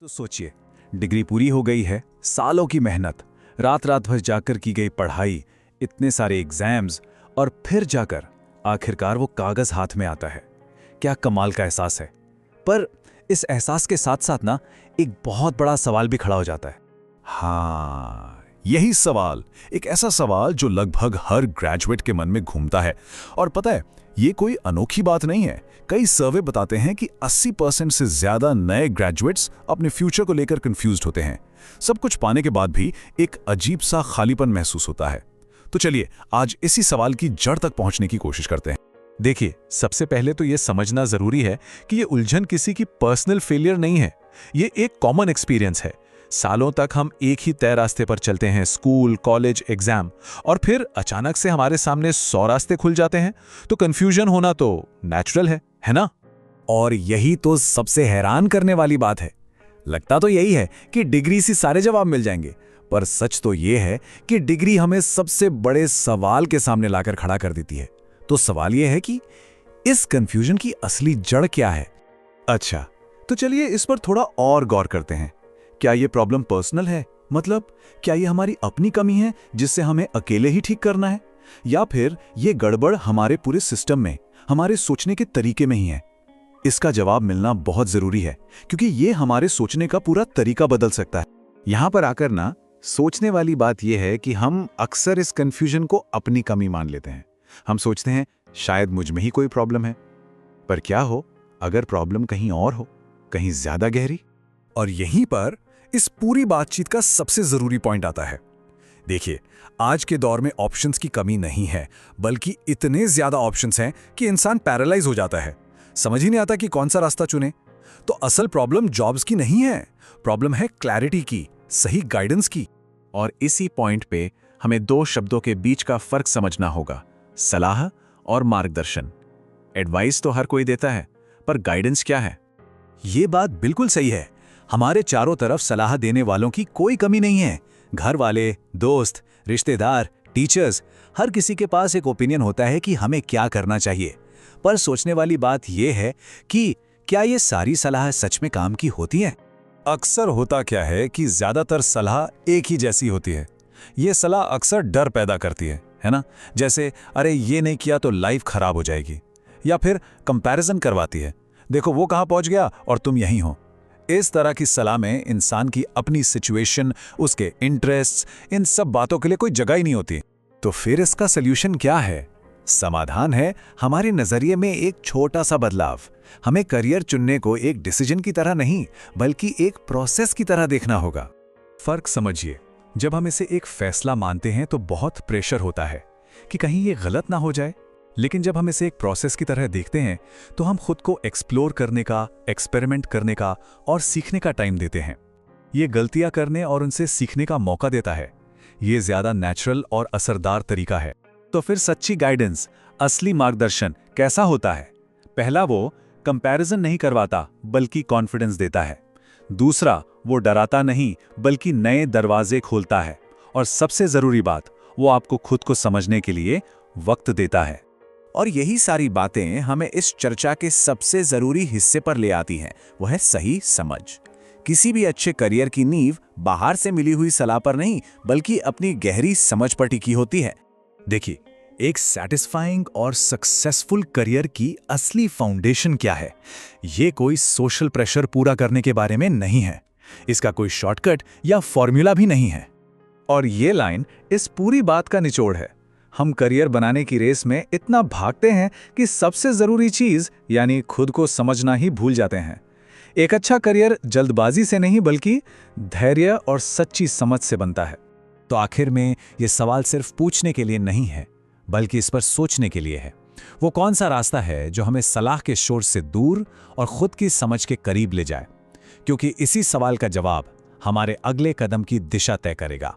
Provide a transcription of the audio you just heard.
तो सोचिए, डिग्री पूरी हो गई है, सालों की मेहनत, रात रात भर जाकर की गई पढ़ाई, इतने सारे एग्जाम्स, और फिर जाकर आखिरकार वो कागज हाथ में आता है। क्या कमाल का एहसास है। पर इस एहसास के साथ साथ ना एक बहुत बड़ा सवाल भी खड़ा हो जाता है। हाँ, यही सवाल, एक ऐसा सवाल जो लगभग हर ग्रेजुएट के मन में घूमता है। और पता है, ये कोई अनोखी बात नहीं है। कई सर्वे बताते हैं कि 80% से ज्यादा नए ग्रेजुएट्स अपने फ्यूचर को लेकर कंफ्यूज्ड होते हैं। सब कुछ पाने के बाद भी एक अजीब सा खालीपन महसूस होता है। तो चलिए आज इसी सवाल की जड़ तक पहुंचने की कोशिश करते हैं। देखिए, सबसे पहले तो यह समझना जरूरी है कि ये उलझन किसी की पर्सनल फेलियर नहीं है। ये एक कॉमन एक्सपीरियंस है। सालों तक हम एक ही तय रास्ते पर चलते हैं, स्कूल, कॉलेज, एग्जाम, और फिर अचानक से हमारे सामने 100 रास्ते खुल जाते हैं। तो कंफ्यूजन होना तो नेचुरल है ना? और यही तो सबसे हैरान करने वाली बात है। लगता तो यही है कि डिग्री से सारे जवाब मिल जाएंगे, पर सच तो ये है कि डिग्री हमें सबसे बड़े सवाल के सामने लाकर खड़ा कर देती है। तो सवाल यह है कि इस कंफ्यूजन की असली जड़ क्या है? अच्छा, तो चलिए इस पर थोड़ा और गौर करते हैं। क्या ये प्रॉब्लम पर्सनल है? मतलब क्या ये हमारी अपनी कमी है जिससे हमें अकेले ही ठीक करना है, या फिर ये गड़बड़ हमारे पूरे सिस्टम में, हमारे सोचने के तरीके में ही है? इसका जवाब मिलना बहुत जरूरी है, क्योंकि ये हमारे सोचने का पूरा तरीका बदल सकता है। यहां पर आकर ना सोचने वाली बात यह है कि हम अक्सर इस कंफ्यूजन को अपनी कमी मान लेते हैं। हम सोचते हैं शायद मुझ में ही कोई प्रॉब्लम है। पर क्या हो अगर प्रॉब्लम कहीं और हो, कहीं ज्यादा गहरी? और यहीं पर इस पूरी बातचीत का सबसे जरूरी पॉइंट आता है। देखिए, आज के दौर में ऑप्शंस की कमी नहीं है, बल्कि इतने ज्यादा ऑप्शंस हैं कि इंसान पैरालाइज हो जाता है। समझ ही नहीं आता कि कौन सा रास्ता चुने। तो असल प्रॉब्लम जॉब्स की नहीं है, प्रॉब्लम है क्लैरिटी की, सही गाइडेंस की। और इसी पॉइंट पे हमें दो शब्दों के बीच का फर्क समझना होगा, सलाह और मार्गदर्शन। एडवाइस तो हर कोई देता है, पर गाइडेंस क्या है? ये बात बिल्कुल सही है। हमारे चारों तरफ सलाह देने वालों की कोई कमी नहीं है। घर वाले, दोस्त, रिश्तेदार, टीचर्स, हर किसी के पास एक ओपिनियन होता है कि हमें क्या करना चाहिए। पर सोचने वाली बात यह है कि क्या ये सारी सलाह सच में काम की होती है? अक्सर होता क्या है कि ज्यादातर सलाह एक ही जैसी होती है। ये सलाह अक्सर डर पैदा करती है ना? जैसे अरे ये नहीं किया तो लाइफ खराब हो जाएगी, या फिर कंपैरिजन करवाती है, देखो वो कहां पहुंच गया और तुम यहीं हो। इस तरह की सलाह में इंसान की अपनी सिचुएशन, उसके इंटरेस्ट्स, इन सब बातों के लिए कोई जगह ही नहीं होती। तो फिर इसका सल्यूशन क्या है? समाधान है हमारे नजरिए में एक छोटा सा बदलाव। हमें करियर चुनने को एक डिसीजन की तरह नहीं, बल्कि एक प्रोसेस की तरह देखना होगा। फर्क समझिए, जब हम इसे एक फैसला मानते हैं तो बहुत प्रेशर होता है कि कहीं ये गलत ना हो जाए। लेकिन जब हम इसे एक प्रोसेस की तरह देखते हैं तो हम खुद को एक्सप्लोर करने का, एक्सपेरिमेंट करने का और सीखने का टाइम देते हैं। ये गलतियां करने और उनसे सीखने का मौका देता है। ये ज्यादा नेचुरल और असरदार तरीका है। तो फिर सच्ची गाइडेंस, असली मार्गदर्शन कैसा होता है? पहला, वो कंपैरिजन नहीं करवाता बल्कि कॉन्फिडेंस देता है। दूसरा, वो डराता नहीं बल्कि नए दरवाजे खोलता है। और सबसे जरूरी बात, वो आपको खुद को समझने के लिए वक्त देता है। और यही सारी बातें हमें इस चर्चा के सबसे जरूरी हिस्से पर ले आती हैं, वो है सही समझ। किसी भी अच्छे करियर की नींव बाहर से मिली हुई सलाह पर नहीं, बल्कि अपनी गहरी समझ पर टिकी होती है। देखिए, एक सैटिस्फाइंग और सक्सेसफुल करियर की असली फाउंडेशन क्या है? ये कोई सोशल प्रेशर पूरा करने के बारे में नहीं है। इसका कोई शॉर्टकट या फॉर्मूला भी नहीं है। और ये लाइन इस पूरी बात का निचोड़ है। हम करियर बनाने की रेस में इतना भागते हैं कि सबसे जरूरी चीज यानी खुद को समझना ही भूल जाते हैं। एक अच्छा करियर जल्दबाजी से नहीं, बल्कि धैर्य और सच्ची समझ से बनता है। तो आखिर में ये सवाल सिर्फ पूछने के लिए नहीं है, बल्कि इस पर सोचने के लिए है। वो कौन सा रास्ता है जो हमें सलाह के शोर से दूर और खुद की समझ के करीब ले जाए? क्योंकि इसी सवाल का जवाब हमारे अगले कदम की दिशा तय करेगा।